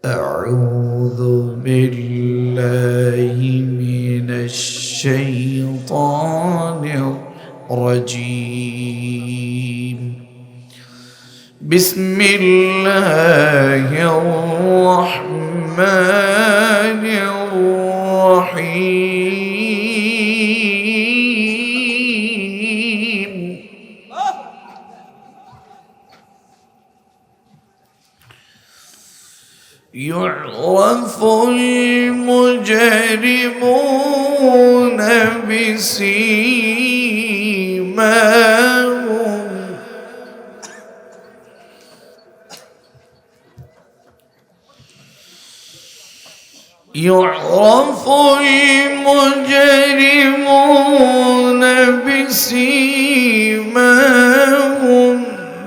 أعوذ بالله من الشيطان الرجيم. بسم الله الرحمن الرحيم. يعرف المجرمون بسيماهم يعرف المجرمون بسيماهم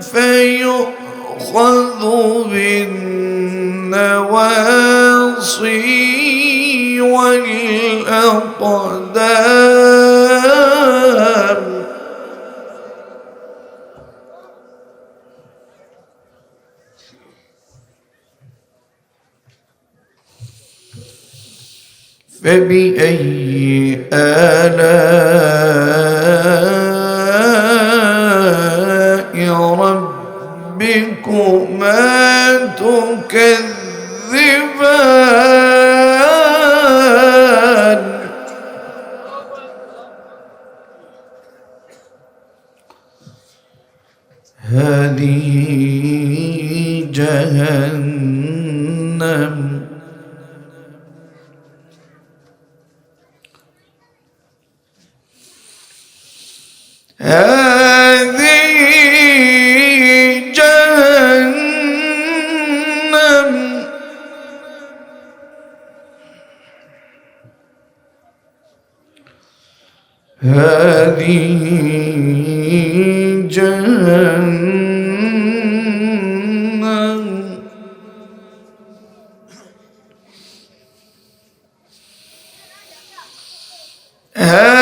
فيؤخذ بالنواصي والأقدام فبأي آلاء ربكما تكذبان هذه جهنم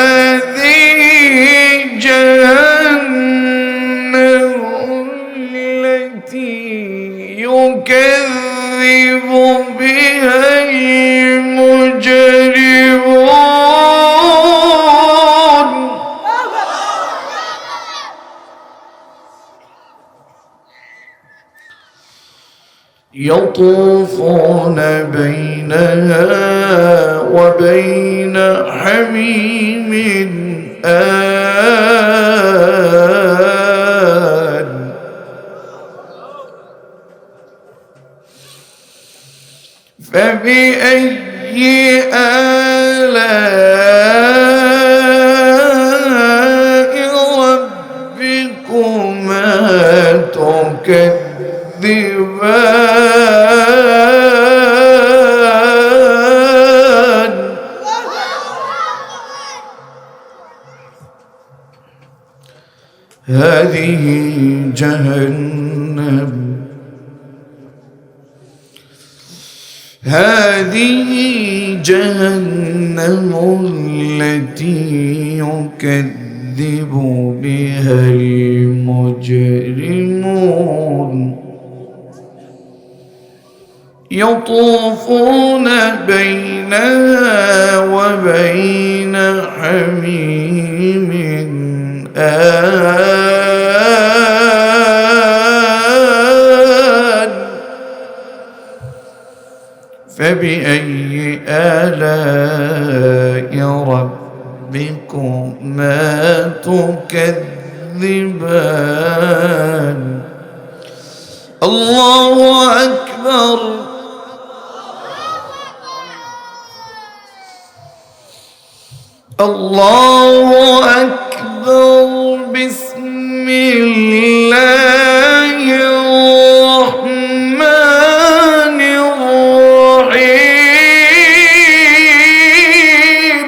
هذه جهنم التي يكذب بها المجرمون يطوفون بينها وبين حميم آن فبأي آلاء ربكما تكذبان هذه جهنم التي يكذب بها المجرمون يطوفون بينها وبين حميم آن فبأي آلاء ربكما تكذبان الله أكبر الله أكبر بسم الله الرحمن الرحيم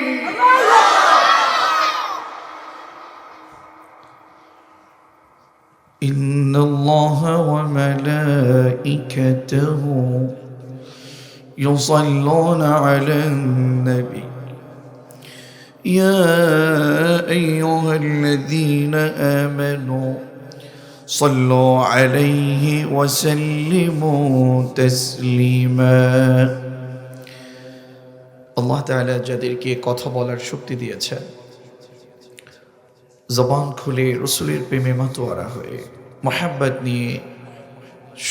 إن الله وملائكته يصلون على النبي يا أيها الذين آمنوا صلوا عليه وسلموا تسليما আল্লাহ তাআলা যাদেরকে কথা বলার শক্তি দিয়েছেন, জবান খুলে রসুলের প্রেমে মাতোয়ারা হয়ে মোহাব্বত নিয়ে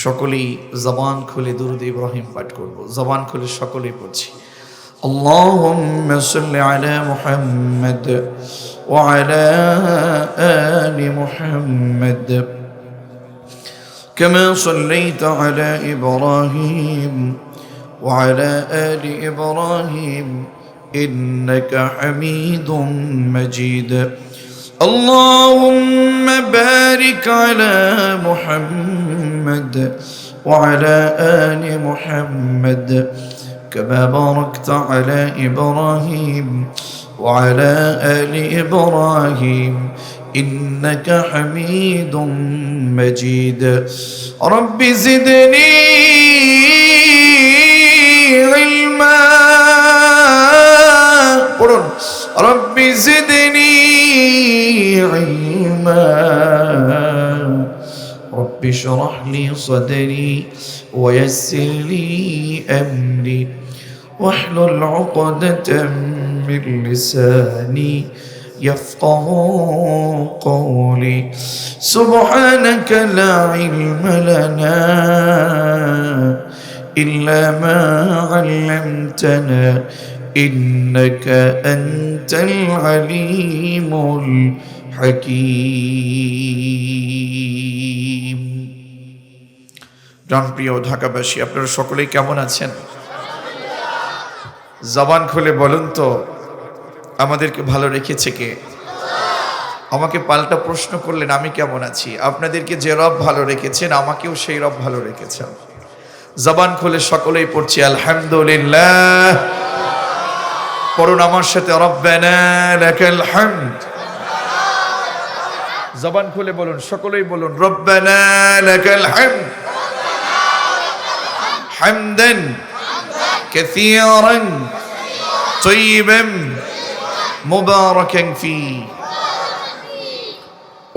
সকলেই জবান খুলে দুরূদ ইব্রাহিম পাঠ করব। জবান খুলে সকলেই পড়ছি। আল্লাহুম্মা সাল্লি আলা মুহাম্মাদ ওয়া আলা আলি মুহাম্মাদ কামা সাল্লাইতা আলা ইব্রাহিম ওয়া আলা আলি ইব্রাহিম ইন্নাকা হামিদুম মাজিদ। اللهم بارك على محمد وعلى آل محمد كما باركت على إبراهيم وعلى آل إبراهيم إنك حميد مجيد رب زدني علما رب زدني علما رب اشرح لي صدري ويسر لي أمري واحلل عقدة من لساني يفقه قولي سبحانك لا علم لنا إلا ما علمتنا إنك أنت العليم الحكيم। প্রিয় ঢাকাবাসী, আপনারা সকলেই কেমন আছেন? জবান খুলে বলুন তো, আমাদেরকে ভালো রেখেছে কে? আমাকে পাল্টা প্রশ্ন করলেন আমি কেমন আছি। আপনাদেরকে যে রব ভালো রেখেছেন, আমাকেও সেই রব ভালো রেখেছেন। জবান খুলে সকলেই পড়ছি আলহামদুলিল্লাহ। পড়ুন আমার সাথে, রব্বানা লাকাল হামদ। জবান খুলে বলুন, সকলেই বলুন, রব্বানা লাকাল হামদ হামদান কাসীরান তাইয়িবান মুবারাকান ফি।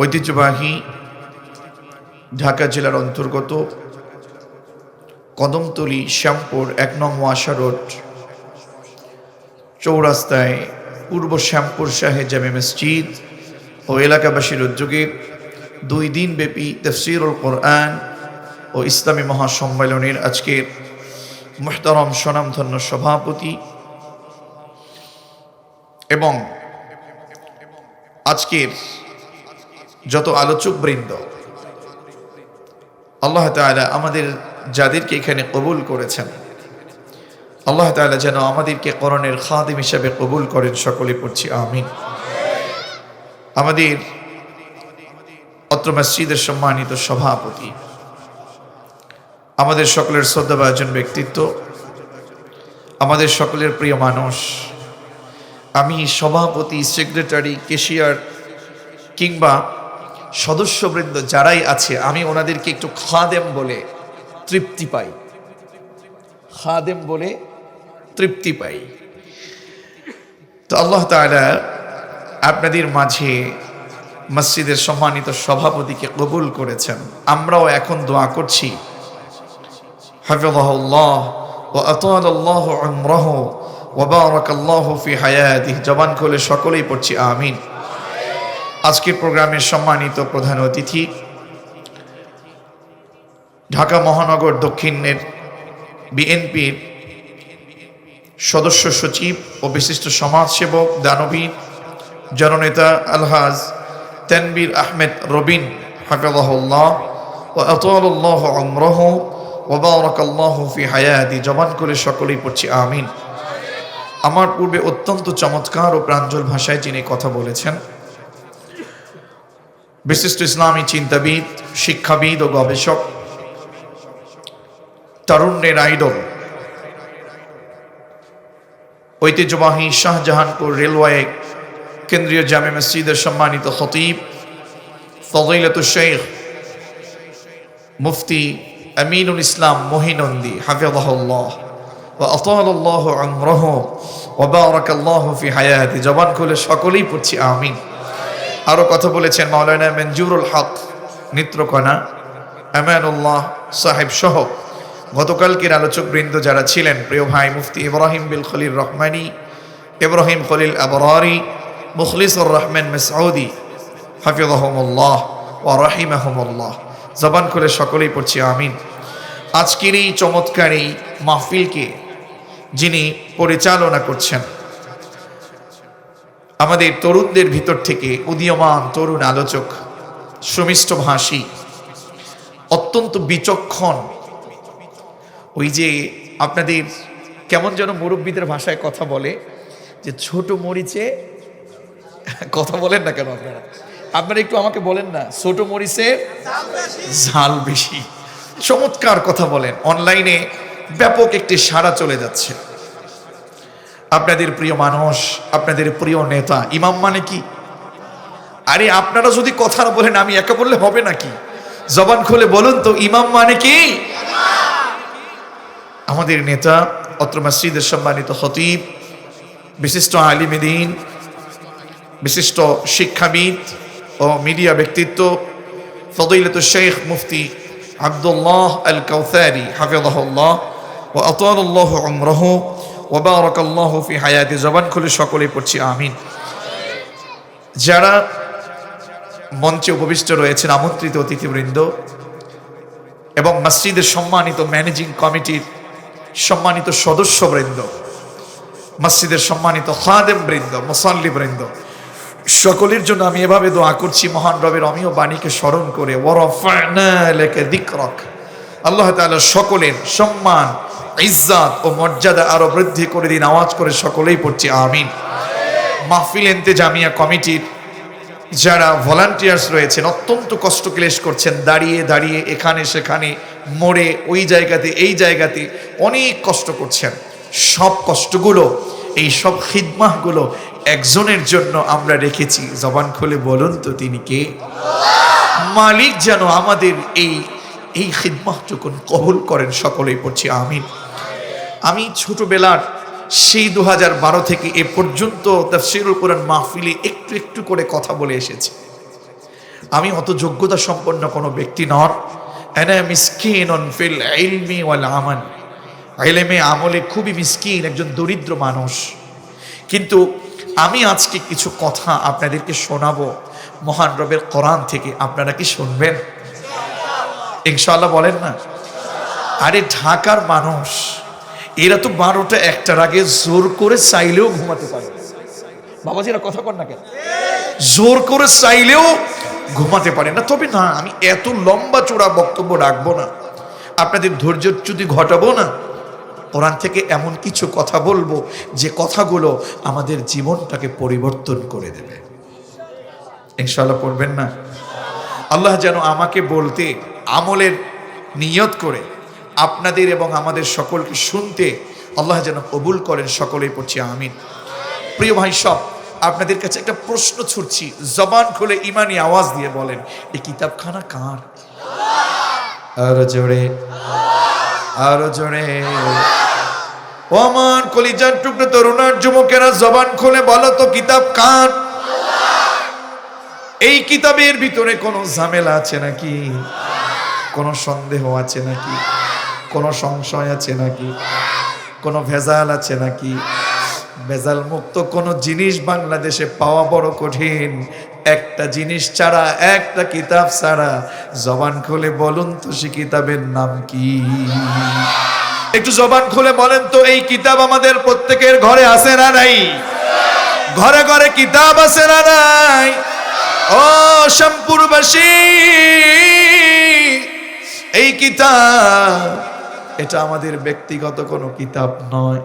ঐতিহ্যবাহী ঢাকা জেলার অন্তর্গত কদমতলী শ্যামপুর ১ নং ওয়াসা রোড চৌরাস্তায় পূর্ব শ্যামপুর শাহে জামে মসজিদ ও এলাকাবাসীর উদ্যোগে 2 দিন ব্যাপী তাফসীরুল কোরআন ও ইসলামী মহাসম্মেলনের আজকের মুহতারাম স্বনামধন্য সভাপতি এবং আজকের যত আলোচক বৃন্দ, আল্লাহ তাআলা আমাদের যাদেরকে এখানে কবুল করেছেন, আল্লাহ তাআলা যেন আমাদেরকে কোরআনের খাদিম হিসেবে কবুল করেন। সকলে পড়ছি আমিন। আমাদের অত্র মসজিদের সম্মানিত সভাপতি, আমাদের সকলের শ্রদ্ধাভাজন ব্যক্তিত্ব, আমাদের সকলের প্রিয় মানুষ, আমি সভাপতি, সেক্রেটারি, ক্যাশিয়ার কিংবা সদস্যবৃন্দ যারাই আছে, আমি ওনাদেরকে একটু খাদেম বলে তৃপ্তি পাই। খাদেম বলে তৃপ্তি পাই। তো আল্লাহ তাআলা আপনাদের মাঝে মসজিদের সম্মানিত সভাপতিকে কবুল করেছেন। আমরাও এখন দোয়া করছি, হাফিজাহুল্লাহ ওয়া আতালাল্লাহু উমরাহু ওয়া বারাকাল্লাহু ফি হায়াতিহি। জবান খুলে সকলেই পড়ছি আমিন। আজকের প্রোগ্রামের সম্মানিত প্রধান অতিথি, ঢাকা মহানগর দক্ষিণের বিএনপির সদস্য সচিব ও বিশিষ্ট সমাজসেবক, দানবীর, জননেতা আলহাজ তানবীর আহমেদ রবিন, হাফিজাহুল্লাহ ওয়া আতালাল্লাহু উমরাহু ওয়া বারাকাল্লাহু ফি হায়াতি। জবান করে সকলেই পড়ছি আমিন। আমার পূর্বে অত্যন্ত চমৎকার ও প্রাঞ্জল ভাষায় যিনি কথা বলেছেন, বিশিষ্ট ইসলামী চিন্তাবিদ, শিক্ষাবিদ ও গবেষক, তারুণ্যের আইডল, ঐতিহ্যবাহী শাহজাহানপুর রেলওয়ে কেন্দ্রীয় জামে মসজিদের সম্মানিত খতিব ফযিলাতুশ শাইখ মুফতি আমিনুল ইসলাম মহিনন্দী, হাফিজাহুল্লাহ ওয়া আতালাল্লাহু উমরাহু ওয়া বারাকাল্লাহু ফি হায়াতি। জবান খুলে সকলেই পড়ছি আমিন। আরো কথা বলেছেন মাওলানা মঞ্জুরুল হক নেত্রকোনা আমানুল্লাহ সাহেব সহ গতকালকের আলোচক বৃন্দ যারা ছিলেন, প্রিয় ভাই মুফতি ইব্রাহিম বিল খলিল রহমানী, ইব্রাহিম খলিল আবরারি, মুখলিসুর রহমান মাসউদি হাফিজাহুমুল্লাহ ওয়া রাহিমাহুমুল্লাহ, জবান খুলে সকলেই পড়ছি আমিন। আজকের এই চমৎকার এই মাহফিলকে যিনি পরিচালনা করছেন, আমাদের তরুণদের ভিতর থেকে উদীয়মান তরুণ আলোচক, সুমিষ্ট ভাষী, অত্যন্ত বিচক্ষণ, ওই যে আপনাদের কেমন যেন মুরব্বীদের ভাষায় কথা বলে যে ছোট মরিচে, কথা বলেন না কেন আপনারা? আপনারা একটু আমাকে বলেন না, ছোট মরিচে ঝাল বেশি। চমৎকার কথা বলেন, অনলাইনে ব্যাপক একটি সাড়া চলে যাচ্ছে। আপনাদের প্রিয় মানুষ, আপনাদের প্রিয় নেতা। ইমাম মানে কি? আরে আপনারা যদি কথা না বলেন আমি একা বললে হবে নাকি? জবান খুলে বলুন তো, ইমাম মানে কি? আমাদের নেতা, অত্র মসজিদের সম্মানিত খতিব, বিশিষ্ট আলিমে দ্বীন, বিশিষ্ট শিক্ষাবিদ ও মিডিয়া ব্যক্তিত্ব ফদিলাতুল শেখ মুফতি আব্দুল্লাহ আল কাউসারি হাফিজাহুল্লাহ ওয়া আতালাল্লাহু উমরাহু ওয়া বারাকাল্লাহু ফি হায়াতি। জবান খুলে সকলেই পড়ছি আমিন। যারা মঞ্চে উপবিষ্ট রয়েছেন, আমন্ত্রিত অতিথিবৃন্দ এবং মসজিদের সম্মানিত ম্যানেজিং কমিটির সম্মানিত সদস্যবৃন্দ, মসজিদের সম্মানিত খাদেম বৃন্দ, মুসাল্লি বৃন্দ, সকলের জন্য আমি এভাবে দোয়া করছি মহান রবের অমীয় বাণীকে স্মরণ করে, ওয়ারাফা'না লাকা যিকরাক, আল্লাহ তাআলা সকলের সম্মান, ইজ্জত ও মর্যাদা আরো বৃদ্ধি করে দিন। আওয়াজ করে সকলেই পড়ছি আমিন। মাহফিল ইন্তেজামিয়া কমিটির যারা ভলান্টিয়ার্স রয়েছেন, অত্যন্ত কষ্ট ক্লেশ করছেন, দাঁড়িয়ে দাঁড়িয়ে এখানে সেখানে, মোড়ে, ওই জায়গাতে এই জায়গাতে অনেক কষ্ট করছেন। সব কষ্টগুলো, এই সব খিদমাহগুলো একজনের জন্য আমরা রেখেছি। জবান খুলে বলুন তো তিনি কে? মালিক যেন আমাদের এই খিদমাহটুকু কবুল করেন। সকলেই পড়ছি আমিন। আমি ছোটবেলার সেই 2012 থেকে এ পর্যন্ত তাফসীরুল কুরআন মাহফিলে একটু একটু করে কথা বলে এসেছি। আমি অত যোগ্যতা সম্পন্ন কোনো ব্যক্তি নন। আনা মিসকিনুন ফিল ইলমি ওয়াল আমাল, ইলমে আমলে খুবই মিসকিন, একজন দরিদ্র মানুষ। কিন্তু আমি আজকে কিছু কথা আপনাদেরকে শোনাবো মহান রবের কোরআন থেকে। আপনারা কি শুনবেন? ইনশাআল্লাহ বলেন না? আরে ঢাকার মানুষ, এরা তো 12টা 1টার আগে জোর করে চাইলেও ঘুমাতে পারে। বাবাজিরা কথা কর না কেন? জোর করে চাইলেও ঘুমাতে পারে না। তবে না, আমি এত লম্বা চূড়া বক্তব্য রাখবো না, আপনাদের ধৈর্যচ্যুতি ঘটাবো না। কোরআন থেকে এমন কিছু কথা বলবো যে কথাগুলো আমাদের জীবনটাকে পরিবর্তন করে দেবে। ইনশাআল্লাহ পড়বেন না? আল্লাহ যেন আমাকে বলতে আমলের নিয়ত করে আপনাদের এবং আমাদের সকলকে শুনতে আল্লাহ যেন কবুল করেন। সকলেই পড়ছি আমিন। প্রিয় ভাই সব, আপনাদের কাছে একটা প্রশ্ন ছুড়ছি, জবান খুলে ইমানি আওয়াজ দিয়ে বলেন, এই কিতাবখানা কার? আরো জোরে, আরো জোরে। ও আমার কলিজার টুকরো তরুণার যুবকেরা, জবান খুলে বলো তো কিতাব কার? এই কিতাবের ভিতরে কোনো ঝামেলা আছে নাকি? কোনো সন্দেহ আছে নাকি? কোনো সংশয় আছে নাকি? কোনো ভেজাল আছে নাকি? ভেজাল মুক্ত কোনো জিনিস বাংলাদেশে পাওয়া বড় কঠিন। একটা জিনিস ছাড়া, একটা কিতাব ছাড়া। জবান খুলে বলুন তো সে কিতাবের নাম কি? একটু জবান খুলে বলেন তো, এই কিতাব আমাদের প্রত্যেকের ঘরে আছে না নাই? ঘরে ঘরে কিতাব আছে না নাই? ও শ্যামপুরবাসী, এই কিতাব, এটা আমাদের ব্যক্তিগত কোনো কিতাব নয়,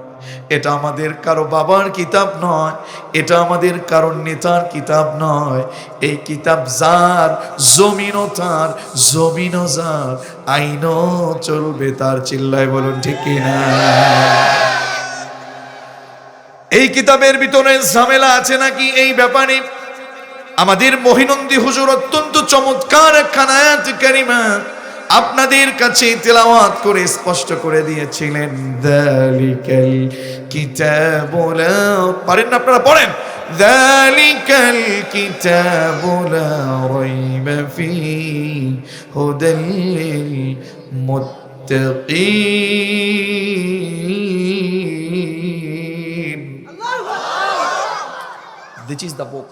এটা আমাদের কারো বাবার কিতাব নয়, এটা আমাদের কারো নেতার কিতাব নয়। এই কিতাব যার, জমিনও তার, জমিনও যার, আইনও চলবে তার। চিল্লায় বলুন ঠিক কিনা? এই কিতাবের ভিতরে ঝামেলা আছে নাকি এই ব্যাপারে আমাদের মহিনন্দী হুজুর অত্যন্ত চমৎকার একখানা আয়াত কারিমা আপনাদের কাছে তেলাওয়াত করে স্পষ্ট করে দিয়েছিলেন। যালিকাল কিতাবু লা, পারেন না আপনারা? পড়েন। যালিকাল কিতাবু লা রাইবা ফীহি হুদাল লিল মুত্তাকিন। This is the book.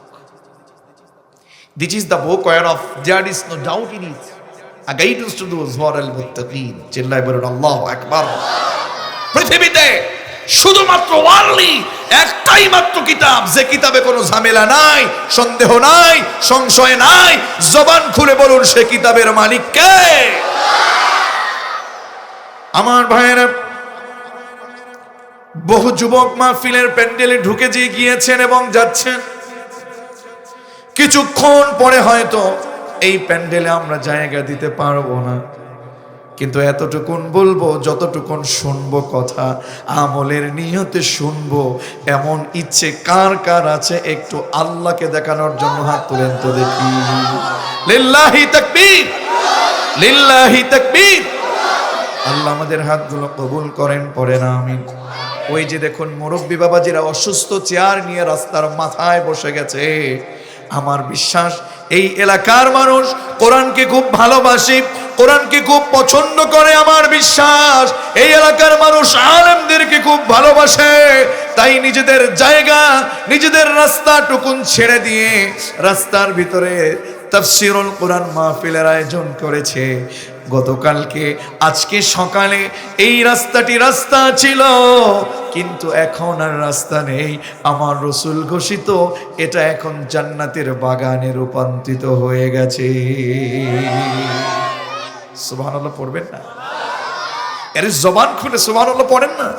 This is the book whereof there is no doubt in it. A guidance to those who are al-muttaqin. চিল্লায় বলুন আল্লাহু আকবার। পৃথিবীতে শুধুমাত্র ওয়ানলি একটাই মাত্র কিতাব, যে কিতাবে কোনো ঝামেলা নাই, সন্দেহ নাই, সংশয় নাই। জবান খুলে বলুন সে কিতাবের মালিক কে? আমার ভাইয়েরা, বহু যুবক মাহফিলের প্যান্ডেলে ঢুকে গিয়েছেন এবং যাচ্ছেন। কিছুক্ষণ পরে হয়তো এই প্যান্ডেলে আমরা জায়গা দিতে পারবো না, কিন্তু এতটুকুন বলবো, যতটুকুন শুনবো কথা আমলের নিয়তে শুনবো, এমন ইচ্ছে কার কার আছে একটু আল্লাহকে দেখানোর জন্য হাত তুলেন তো দেখি। লিল্লাহি তাকবীর, লিল্লাহি তাকবীর। আল্লাহ আমাদের হাতগুলো কবুল করেন, পড়েন আমিন। ওই যে দেখুন মুরব্বী বাবাজিরা অসুস্থ চেয়ার নিয়ে রাস্তার মাথায় বসে গেছে। আমার বিশ্বাস এই এলাকার মানুষ কোরআনকে খুব ভালোবাসে, কোরআনকে খুব পছন্দ করে। আমার বিশ্বাস এই এলাকার মানুষ আলেমদেরকে খুব ভালোবাসে। তাই নিজেদের জায়গা, নিজেদের রাস্তা টুকুন ছেড়ে দিয়ে রাস্তার ভিতরে তাফসীরুল কোরআন মাহফিলের আয়োজন করেছে। গতকালকে আজকে সকালে এই রাস্তাটি রাস্তা ছিল, কিন্তু এখন আর রাস্তা নেই। আমার রাসূল ঘোষিত এটা এখন জান্নাতের বাগানে রূপান্তরিত হয়ে গেছে। সুবহানাল্লাহ পড়বেন না? আরে জবান খুলে সুবহানাল্লাহ পড়েন না।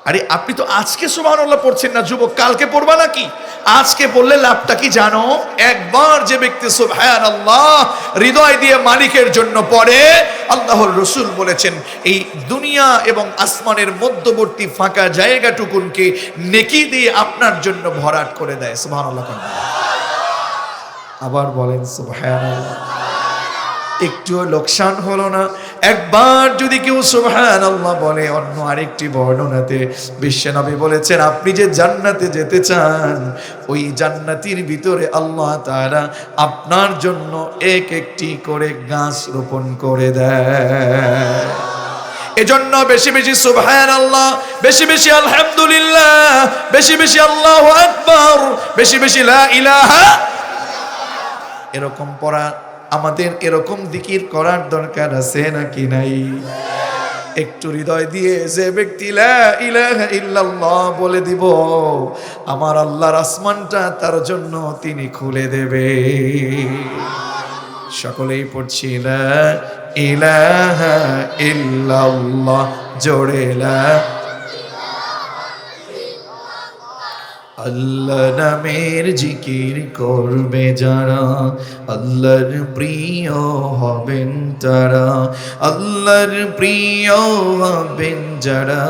আরে আপনি তো আজকে সুবহানাল্লাহ পড়ছেন না যুবক, কালকে পড়বা নাকি? আজকে পড়লে লাভটা কি জানো? একবার যে ব্যক্তি সুবহানাল্লাহ হৃদয় দিয়ে মালিকের জন্য পড়ে, আল্লাহর রাসূল বলেছেন এই দুনিয়া এবং আসমানের মধ্যবর্তী ফাঁকা জায়গাটুকুনকে নেকি দিয়ে আপনার জন্য ভরাট করে দেয়। সুবহানাল্লাহ। আবার বলেন সুবহানাল্লাহ। একটুও লোকসান হলো না। একবার যদি কেউ সুবহানাল্লাহ বলে, অন্য আরেকটি বর্ণনাতে বিশ্বনবী বলেছেন আপনি যে জান্নাতে যেতে চান, ওই জান্নাতের ভিতরে আল্লাহ তাআলা আপনার জন্য এক একটি করে গাছ রোপণ করে দেয়। এজন্য বেশি বেশি সুবহানাল্লাহ, বেশি বেশি আলহামদুলিল্লাহ, বেশি বেশি আল্লাহু আকবার, বেশি বেশি লা ইলাহা, এরকম পড়া আমাদের এরকম জিকির করার দরকার আছে নাকি নাই? একটু হৃদয় দিয়ে যে ব্যক্তি লা ইলাহা ইল্লাল্লাহ বলে দিব, আমার আল্লাহর আসমানটা তার জন্য তিনি খুলে দেবে। সকলেই পড়ছি লা ইলাহা ইল্লাল্লাহ, জোরে লা। আল্লাহ নামের জিকির করবে যারা, আল্লাহর প্রিয় হবেন তারা। আল্লাহর প্রিয় হবেন যারা,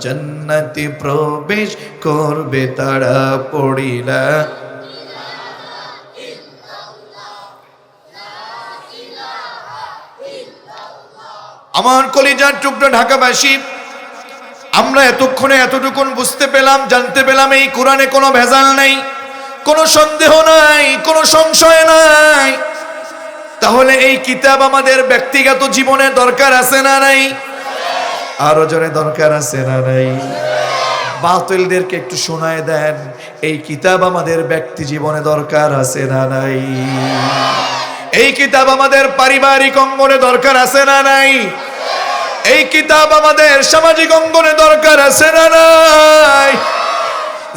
জান্নাতে প্রবেশ করবে তারা। পড়িলা আমার কলিজার টুকরা ঢাকাবাসী, আমরা এতক্ষণে এতটুকুন বুঝতে পেলাম, জানতে পেলাম এই কোরআনে কোনো ভেজাল নাই, কোনো সন্দেহ নাই, কোনো সংশয় নাই। তাহলে এই কিতাব আমাদের ব্যক্তিগত জীবনে দরকার আছে না নাই? আরো জোরে দরকার আছে না নাই? বাতিলদেরকে একটু শোনায় দেন, এই কিতাব আমাদের ব্যক্তি জীবনে দরকার আছে না নাই? এই কিতাব আমাদের পারিবারিক অঙ্গনে দরকার আছে না নাই? এই কিতাব আমাদের সামাজিক অঙ্গনে দরকার আছে না নাই?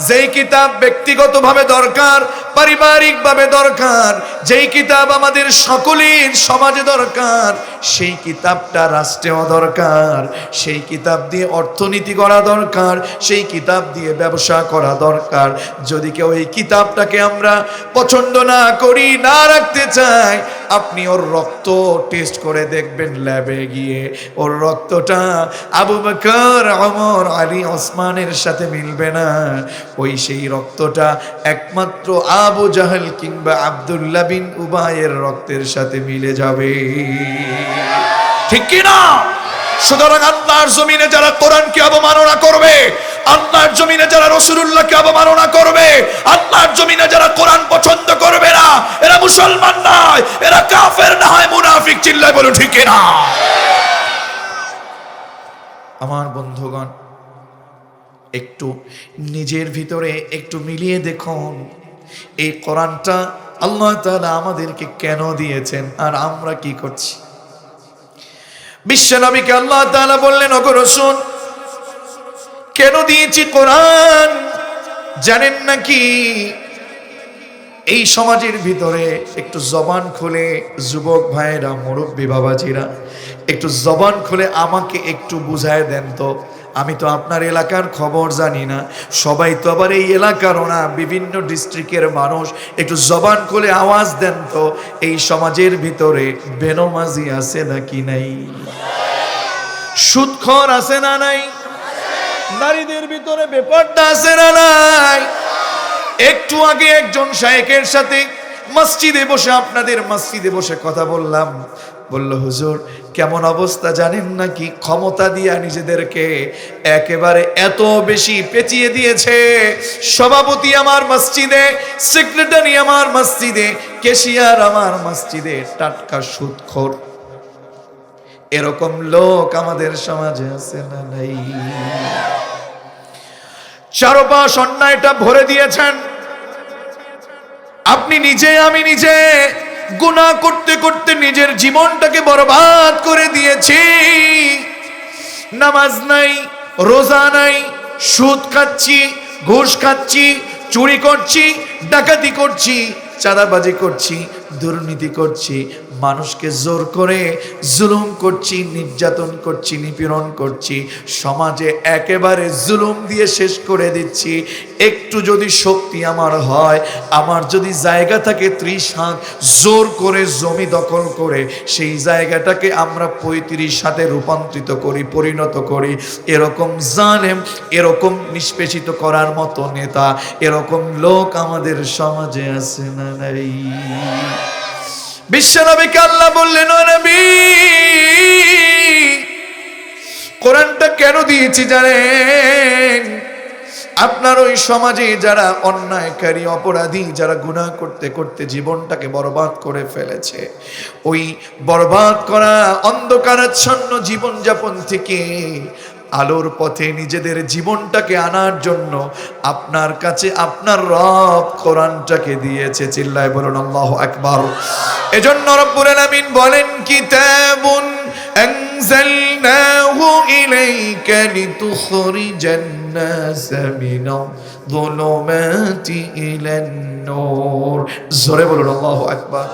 যেই কিতাব ব্যক্তিগতভাবে দরকার, পারিবারিকভাবে দরকার, যেই কিতাব আমাদের সকলের সমাজে দরকার, সেই কিতাবটা রাষ্ট্রেও দরকার। সেই কিতাব দিয়ে অর্থনীতি করা দরকার, সেই কিতাব দিয়ে ব্যবসা করা দরকার। যদি কেউ এই কিতাবটাকে আমরা পছন্দ না করি, না রাখতে চাই, আপনি ওর রক্ত টেস্ট করে দেখবেন ল্যাবে গিয়ে, ওর রক্তটা আবু বকর, ওমর, আলী, ওসমানের সাথে মিলবে না। ওই সেই রক্তটা একমাত্র আবু জাহেল কিংবা আব্দুল্লাহ বিন উবাইয়ের রক্তের সাথে মিলে যাবে। ঠিক কি না? সুতরাং আল্লাহর জমিনে যারা কোরআনকে অবমাননা করবে, আল্লাহর জমিনে যারা রাসূলুল্লাহকে অবমাননা করবে, আল্লাহর জমিনে যারা কোরআন পছন্দ করবে না, এরা মুসলমান নয়, এরা কাফের না হয় মুনাফিক। চিল্লায় বলুন ঠিক না? আমার বন্ধুগণ, একটু নিজের ভিতরে একটু মিলিয়ে দেখুন, এই কোরআনটা আল্লাহ তাআলা আমাদেরকে কেন দিয়েছেন আর আমরা কি করছি। বিশ্বনবীকে আল্লাহ তাআলা বললেন, ওগো রাসূল, কেন দিয়েছি কোরআন জানেন নাকি? এই সমাজের ভিতরে একটু জবান খুলে যুবক ভাইরা, মুরব্বী বাবাজিরা, একটু জবান খুলে আমাকে একটু বুঝায় দেন তো। আমি তো আপনার এলাকার খবর জানি না, সবাই তো আবার এই এলাকারও না, বিভিন্ন ডিস্ট্রিক্টের মানুষ। একটু জবান খুলে আওয়াজ দেন তো, এই সমাজের ভিতরে বেনমাজি আছে নাকি নাই? সুদখোর আছে না নাই? নারীদের ভিতরে বেপরদা আছে না নাই? একটু আগে একজন শায়েখের সাথে মসজিদে বসে, আপনাদের মসজিদে বসে কথা বললাম। বলল, হুজুর কেমন অবস্থা জানেন নাকি? ক্ষমতা দিয়া নিজেদেরকে একেবারে এত বেশি পেঁচিয়ে দিয়েছে। সভাপতি আমার মসজিদে, সেক্রেটারি আমার মসজিদে, ক্যাশিয়ার আমার মসজিদে টাটকা সুদখোর। এরকম লোক আমাদের সমাজে আছে না নাই? চারপাশ অন্যায়টা ভরে দিয়েছেন। আপনি নিজে, আমি নিজে গুনাহ করতে করতে নিজের জীবনটাকে বরবাদ করে দিয়েছি। নামাজ নাই, রোজা নাই, সুদ খাচ্ছি, ঘুষ খাচ্ছি, চুরি করছি, ডাকাতি করছি, চাঁদাবাজি করছি, দুর্নীতি করছি, মানুষকে জোর করে জুলুম করছি, নির্যাতন করছি, নিপীড়ন করছি, সমাজে একেবারে জুলুম দিয়ে শেষ করে দিচ্ছি। একটু যদি শক্তি আমার হয়, আমার যদি জায়গা থাকে 30 হাত, জোর করে জমি দখল করে সেই জায়গাটাকে আমরা 35 হাতে রূপান্তরিত করি, পরিণত করি। এরকম জালেম, এরকম নিষ্পেষিত করার মতো নেতা, এরকম লোক আমাদের সমাজে আছে না নাই? বিশ্বনবীকে আল্লাহ বললেন, ও নবী, কোরআনটা কেন দিয়েছি জানেন? আপনার ওই সমাজে যারা অন্যায়কারী, অপরাধী, যারা গুনাহ করতে করতে জীবনটাকে বরবাদ করে ফেলেছে, ওই বরবাদ করা অন্ধকারাচ্ছন্ন জীবনযাপন থেকে আলোর পথে নিজেদের জীবনটাকে আনার জন্য আপনার কাছে আপনার রব কোরআনটাকে দিয়েছে। চিল্লায় বলুন আল্লাহু আকবার। এজন্য রব্বুল আলামিন বলেন, কিতাবুন আনজালনাহু ইলাইকা লিতুখরিজান নাসা মিনায-যুলুমাতি ইলান-নূর। জোরে বলুন আল্লাহু আকবার।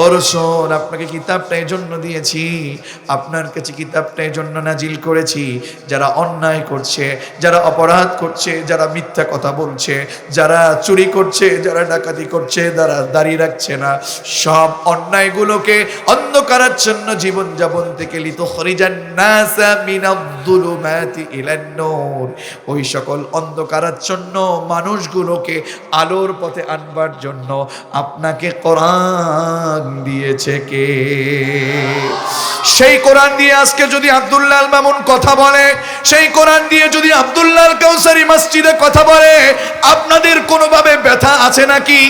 ও রাসূল, আপনাকে কিতাবটা এই জন্য দিয়েছি, আপনার কাছে কিতাবটা এই জন্য নাজিল করেছি, যারা অন্যায় করছে, যারা অপরাধ করছে, যারা মিথ্যা কথা বলছে, যারা চুরি করছে, যারা ডাকাতি করছে, যারা দাড়ি রাখছে না, সব অন্যায়গুলোকে, অন্ধকারাচ্ছন্ন জীবনযাপন থেকে লিতুখরিজান নাসা মিনায-যুলুমাতি ইলান-নূর, ওই সকল অন্ধকারাচ্ছন্ন মানুষগুলোকে আলোর পথে আনবার জন্য আপনাকে কোরআন দিয়েছে কে? সেই কোরআন দিয়ে আজকে যদি আব্দুল্লাহ আল মামুন কথা বলে, সেই কোরআন দিয়ে যদি আব্দুল্লাহ আল কাউসারি মসজিদে কথা বলে, আপনাদের কোনোভাবে ব্যথা আছে নাকি?